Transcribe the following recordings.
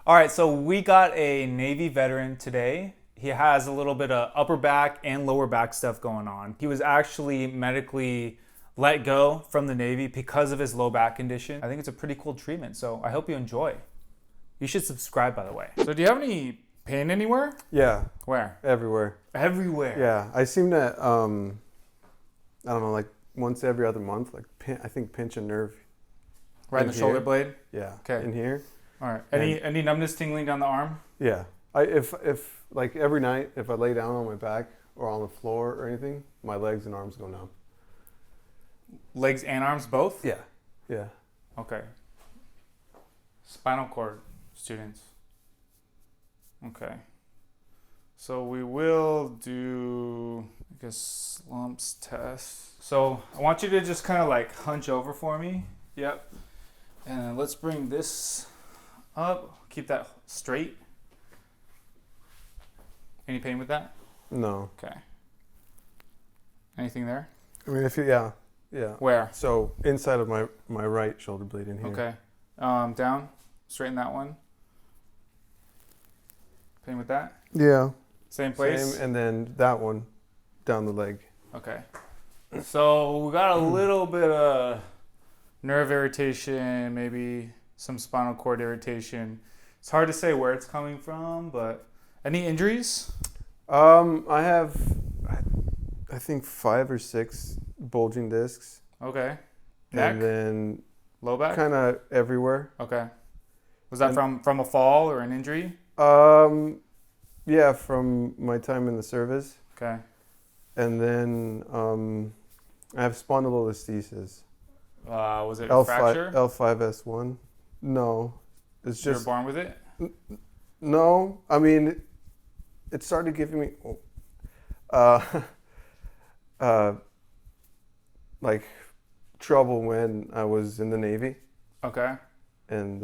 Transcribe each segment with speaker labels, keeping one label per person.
Speaker 1: All right, so we got a Navy veteran today. He has a little bit of upper back and lower back stuff going on. He was actually medically let go from the Navy because of his low back condition. I think it's a pretty cool treatment, so I hope you enjoy. You should subscribe, by the way. So do you have any pain anywhere?
Speaker 2: Yeah.
Speaker 1: Where?
Speaker 2: Everywhere.
Speaker 1: Everywhere?
Speaker 2: Yeah. I seem to, I don't know, like once every other month, like I think pinch a nerve.
Speaker 1: Right in the shoulder blade?
Speaker 2: Yeah.
Speaker 1: Okay.
Speaker 2: In here.
Speaker 1: All right. Any numbness tingling down the arm?
Speaker 2: Yeah. If like every night, if I lay down on my back or on the floor or anything, my legs and arms go numb.
Speaker 1: Legs and arms both?
Speaker 2: Yeah. Yeah.
Speaker 1: Okay. Spinal cord students. Okay. So we will do, I guess, slumps test. So I want you to just kind of like hunch over for me. Yep. And let's bring this up. Keep that straight. Any pain with that?
Speaker 2: No.
Speaker 1: Okay. Anything there?
Speaker 2: I mean, yeah.
Speaker 1: Where?
Speaker 2: So inside of my right shoulder blade in here.
Speaker 1: Okay. Down. Straighten that one. Pain with that?
Speaker 2: Yeah.
Speaker 1: Same place?
Speaker 2: Same, and then that one down the leg.
Speaker 1: Okay. So we got a little bit of nerve irritation, maybe some spinal cord irritation. It's hard to say where it's coming from, but any injuries?
Speaker 2: I have, I think 5 or 6 bulging discs.
Speaker 1: Okay. Neck?
Speaker 2: And then
Speaker 1: low back?
Speaker 2: kind of everywhere.
Speaker 1: Okay. Was that from a fall or an injury?
Speaker 2: Yeah, from my time in the service.
Speaker 1: Okay.
Speaker 2: And then I have spondylolisthesis.
Speaker 1: Was it a fracture?
Speaker 2: L5S1. No, it's
Speaker 1: You were
Speaker 2: just
Speaker 1: born with it?
Speaker 2: no. I mean, it started giving me like trouble when I was in the Navy.
Speaker 1: Okay.
Speaker 2: And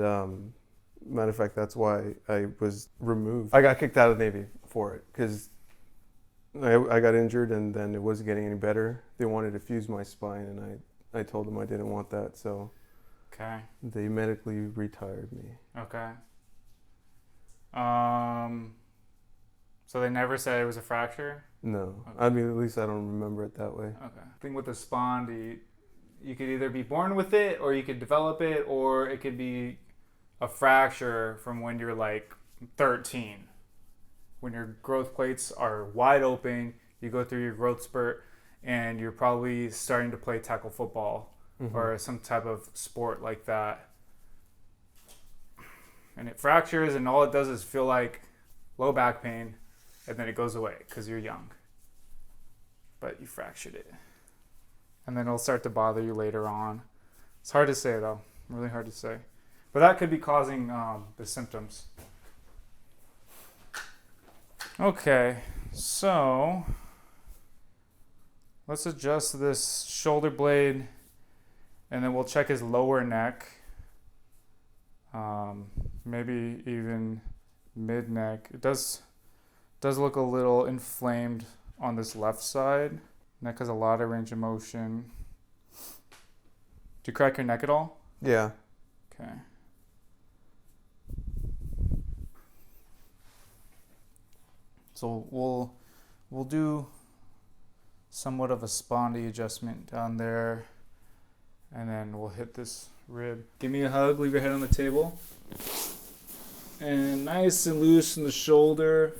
Speaker 2: matter of fact, that's why I was removed. I got kicked out of the Navy for it because I got injured and then it wasn't getting any better. They wanted to fuse my spine and I told them I didn't want that, so
Speaker 1: okay.
Speaker 2: They medically retired me.
Speaker 1: Okay. So they never said it was a fracture?
Speaker 2: No.
Speaker 1: Okay.
Speaker 2: I mean, at least I don't remember it that way.
Speaker 1: Okay. I think with the spondy, you could either be born with it or you could develop it, or it could be a fracture from when you're like 13. When your growth plates are wide open, you go through your growth spurt, and you're probably starting to play tackle football or some type of sport like that. And it fractures, and all it does is feel like low back pain, and then it goes away because you're young. But you fractured it. And then it'll start to bother you later on. It's hard to say, though. Really hard to say. But that could be causing the symptoms. Okay, so let's adjust this shoulder blade, and then we'll check his lower neck. Maybe even mid-neck. It does look a little inflamed on this left side. Neck has a lot of range of motion. Do you crack your neck at all?
Speaker 2: Yeah.
Speaker 1: Okay. So we'll do somewhat of a spondy adjustment down there, and then we'll hit this rib. Give me a hug, leave your head on the table. And nice and loose in the shoulder.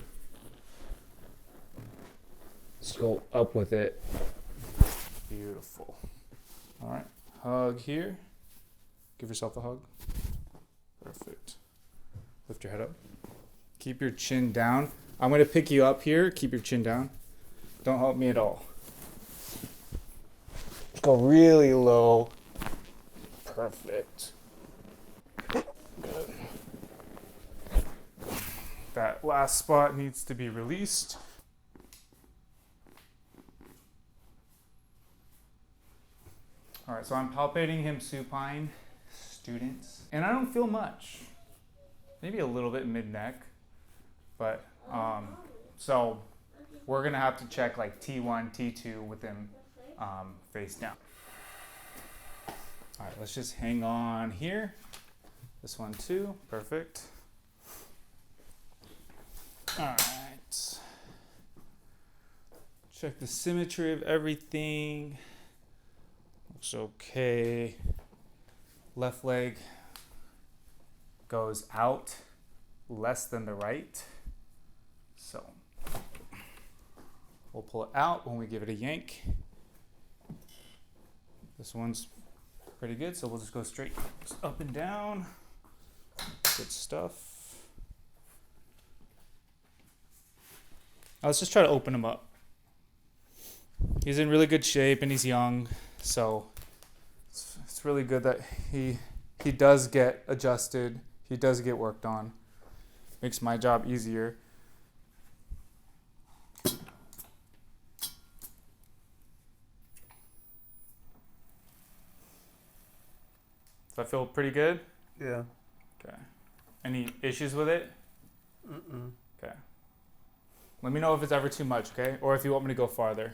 Speaker 1: Let's go up with it. Beautiful. All right, hug here. Give yourself a hug. Perfect. Lift your head up. Keep your chin down. I'm going to pick you up here. Keep your chin down. Don't help me at all. Go really low. Perfect. Good. That last spot needs to be released. All right, so I'm palpating him supine, students, and I don't feel much. Maybe a little bit mid-neck, but so we're gonna have to check like T1, T2 with him face down. All right, let's just hang on here. This one too, perfect. All right. Check the symmetry of everything. Looks okay. Left leg goes out less than the right. So we'll pull it out when we give it a yank. This one's pretty good, so we'll just go straight up and down. Good stuff. Now let's just try to open him up. He's in really good shape and he's young, so it's really good that he does get adjusted. He does get worked on. Makes my job easier. Does that feel pretty good?
Speaker 2: Yeah.
Speaker 1: Okay. Any issues with it?
Speaker 2: Mm-mm.
Speaker 1: Okay. Let me know if it's ever too much, okay? Or if you want me to go farther.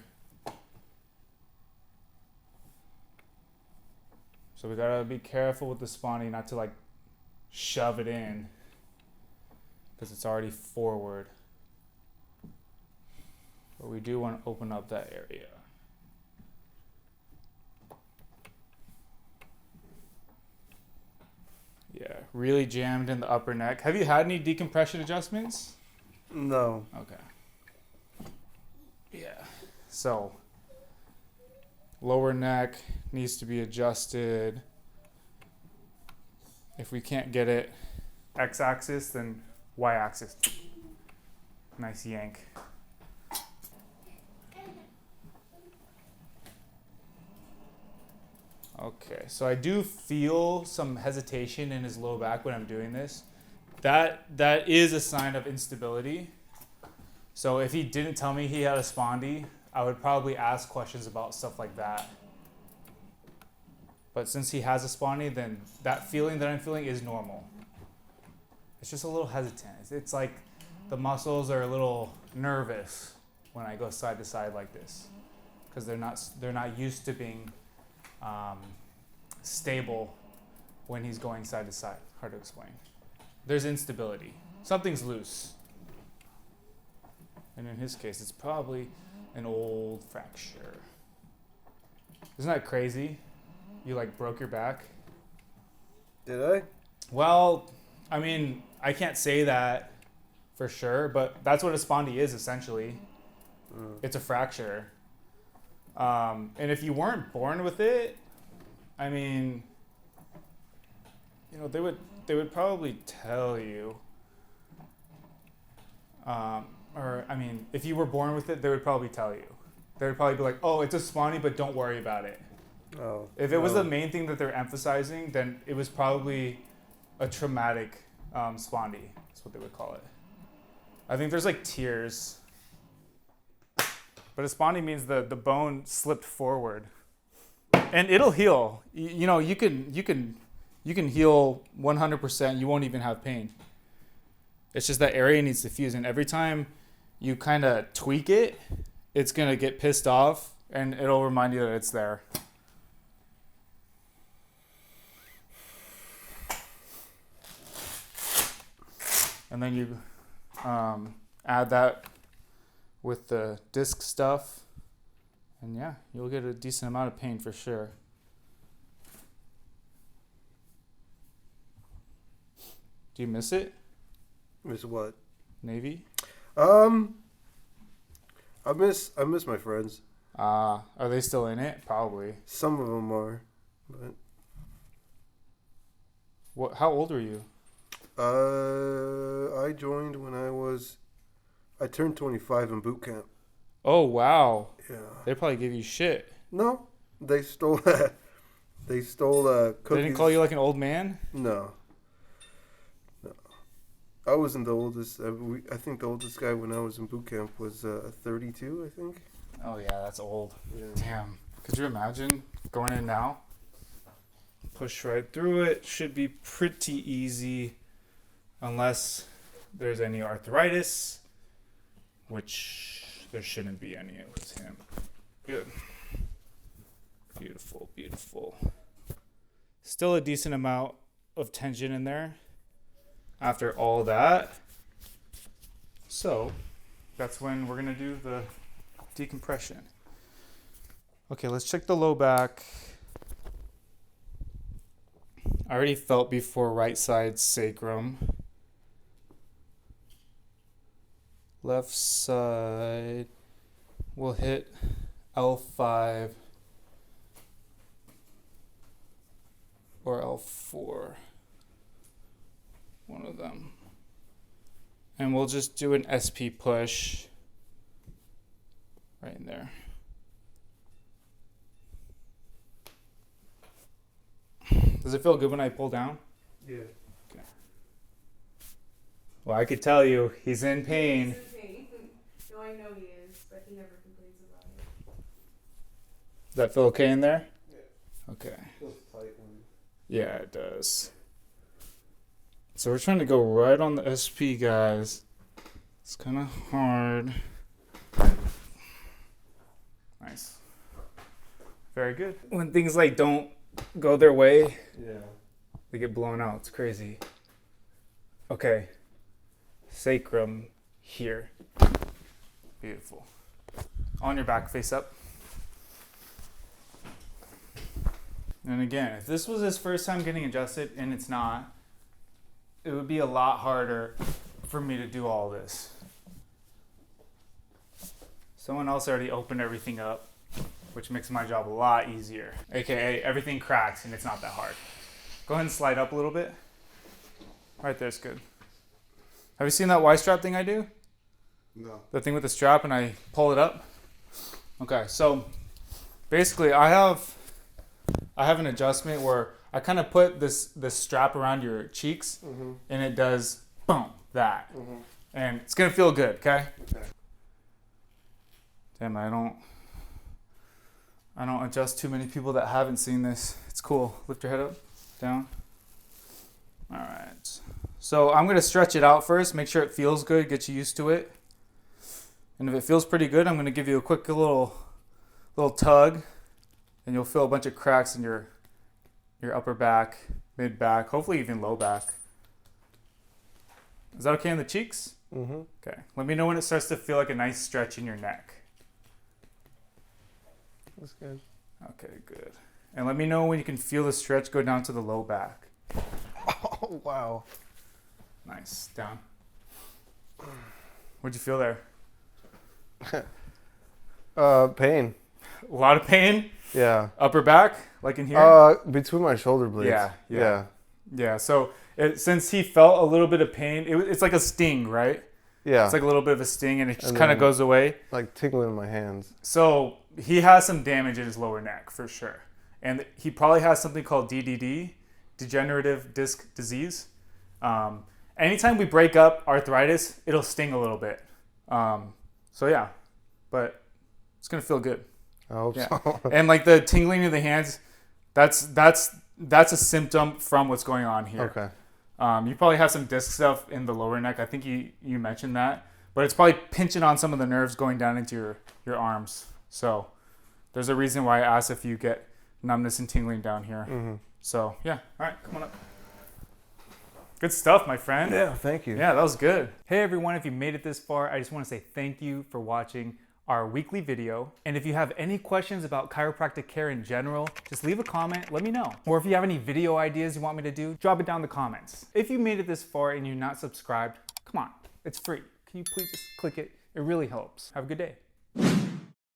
Speaker 1: So we gotta be careful with the spondy not to like shove it in because it's already forward. But we do want to open up that area. Yeah, really jammed in the upper neck. Have you had any decompression adjustments?
Speaker 2: No.
Speaker 1: Okay. Yeah. So lower neck needs to be adjusted. If we can't get it x-axis, then y-axis. Nice yank. Okay, so I do feel some hesitation in his low back when I'm doing this. That is a sign of instability. So if he didn't tell me he had a spondy, I would probably ask questions about stuff like that. But since he has a spondy, then that feeling that I'm feeling is normal. It's just a little hesitant. It's like the muscles are a little nervous when I go side to side like this, because they're not used to being stable when he's going side to side. Hard to explain. There's instability. Something's loose. And in his case, it's probably an old fracture. Isn't that crazy? You like broke your back?
Speaker 2: Did I?
Speaker 1: Well, I mean, I can't say that for sure, but that's what a spondy is essentially. It's a fracture. And if you weren't born with it, I mean, you know, they would probably tell you. Or I mean, if you were born with it, they would probably tell you. They would probably be like, "Oh, it's a spondy, but don't worry about it."
Speaker 2: Oh.
Speaker 1: If it was the main thing that they're emphasizing, then it was probably a traumatic spondy. That's what they would call it. I think there's like tiers. But a spondy means the bone slipped forward. And it'll heal. You know, you can heal 100%. You won't even have pain. It's just that area needs to fuse. And every time you kind of tweak it, it's going to get pissed off. And it'll remind you that it's there. And then you add that with the disc stuff, and yeah, you'll get a decent amount of pain for sure. Do you miss it?
Speaker 2: Miss what?
Speaker 1: Navy?
Speaker 2: I miss my friends.
Speaker 1: Are they still in it? Probably.
Speaker 2: Some of them are, but.
Speaker 1: What? How old were you?
Speaker 2: I joined when I turned 25 in boot camp.
Speaker 1: Oh wow.
Speaker 2: Yeah.
Speaker 1: They probably give you shit.
Speaker 2: No, they stole cookies.
Speaker 1: They didn't call you like an old man?
Speaker 2: No. I wasn't the oldest. I think the oldest guy when I was in boot camp was 32, I think.
Speaker 1: Oh yeah, that's old.
Speaker 2: Yeah.
Speaker 1: Damn. Could you imagine going in now? Push right through it. Should be pretty easy. Unless there's any arthritis, which there shouldn't be any with him. Good. Beautiful, beautiful. Still a decent amount of tension in there after all that. So that's when we're gonna do the decompression. Okay, let's check the low back. I already felt before right side sacrum. Left side, we'll hit L5 or L4, one of them. And we'll just do an SP push right in there. Does it feel good when I pull down?
Speaker 2: Yeah.
Speaker 1: Okay. Well, I could tell you, he's in pain.
Speaker 3: He's in pain. No, I know he is, but he never complains about it.
Speaker 1: Does that feel okay in there?
Speaker 2: Yeah.
Speaker 1: Okay.
Speaker 2: Feels tight.
Speaker 1: Yeah, it does. So we're trying to go right on the SP, guys. It's kind of hard. Nice. Very good. When things like don't go their way,
Speaker 2: Yeah.
Speaker 1: they get blown out. It's crazy. Okay. Sacrum here. Beautiful. On your back, face up. And again, if this was his first time getting adjusted, and it's not, it would be a lot harder for me to do all this. Someone else already opened everything up, which makes my job a lot easier. AKA, everything cracks and it's not that hard. Go ahead and slide up a little bit. Right there's good. Have you seen that Y-strap thing I do?
Speaker 2: No.
Speaker 1: The thing with the strap and I pull it up? Okay, so basically I have an adjustment where I kind of put this strap around your cheeks, and it does boom, that. And it's gonna feel good, okay? Damn, I don't adjust too many people that haven't seen this. It's cool. Lift your head up, down. All right. So I'm gonna stretch it out first, make sure it feels good, get you used to it. And if it feels pretty good, I'm gonna give you a quick little tug, and you'll feel a bunch of cracks in your upper back, mid back, hopefully even low back. Is that okay in the cheeks? Okay. Let me know when it starts to feel like a nice stretch in your neck.
Speaker 2: That's good.
Speaker 1: Okay, good. And let me know when you can feel the stretch go down to the low back.
Speaker 2: Oh, wow.
Speaker 1: Nice. Down. What'd you feel there?
Speaker 2: Pain.
Speaker 1: A lot of pain?
Speaker 2: Yeah.
Speaker 1: Upper back? Like in here?
Speaker 2: Between my shoulder blades.
Speaker 1: Yeah. So since he felt a little bit of pain, it's like a sting, right?
Speaker 2: Yeah.
Speaker 1: It's like a little bit of a sting, and it just
Speaker 2: And
Speaker 1: kind of
Speaker 2: then,
Speaker 1: goes away.
Speaker 2: like tingling in my hands.
Speaker 1: So he has some damage in his lower neck for sure. And he probably has something called DDD, degenerative disc disease. Anytime we break up arthritis, it'll sting a little bit. So yeah, but it's going to feel good.
Speaker 2: I hope
Speaker 1: Yeah.
Speaker 2: so.
Speaker 1: And like the tingling of the hands, that's a symptom from what's going on here.
Speaker 2: Okay.
Speaker 1: You probably have some disc stuff in the lower neck. I think you mentioned that. But it's probably pinching on some of the nerves going down into your arms. So there's a reason why I asked if you get numbness and tingling down here. So yeah, all right, come on up. Good stuff, my friend.
Speaker 2: Yeah, thank you.
Speaker 1: Yeah, that was good. Hey everyone, if you made it this far, I just want to say thank you for watching our weekly video. And if you have any questions about chiropractic care in general, just leave a comment, let me know. Or if you have any video ideas you want me to do, drop it down in the comments. If you made it this far and you're not subscribed, come on, it's free. Can you please just click it? It really helps. Have a good day.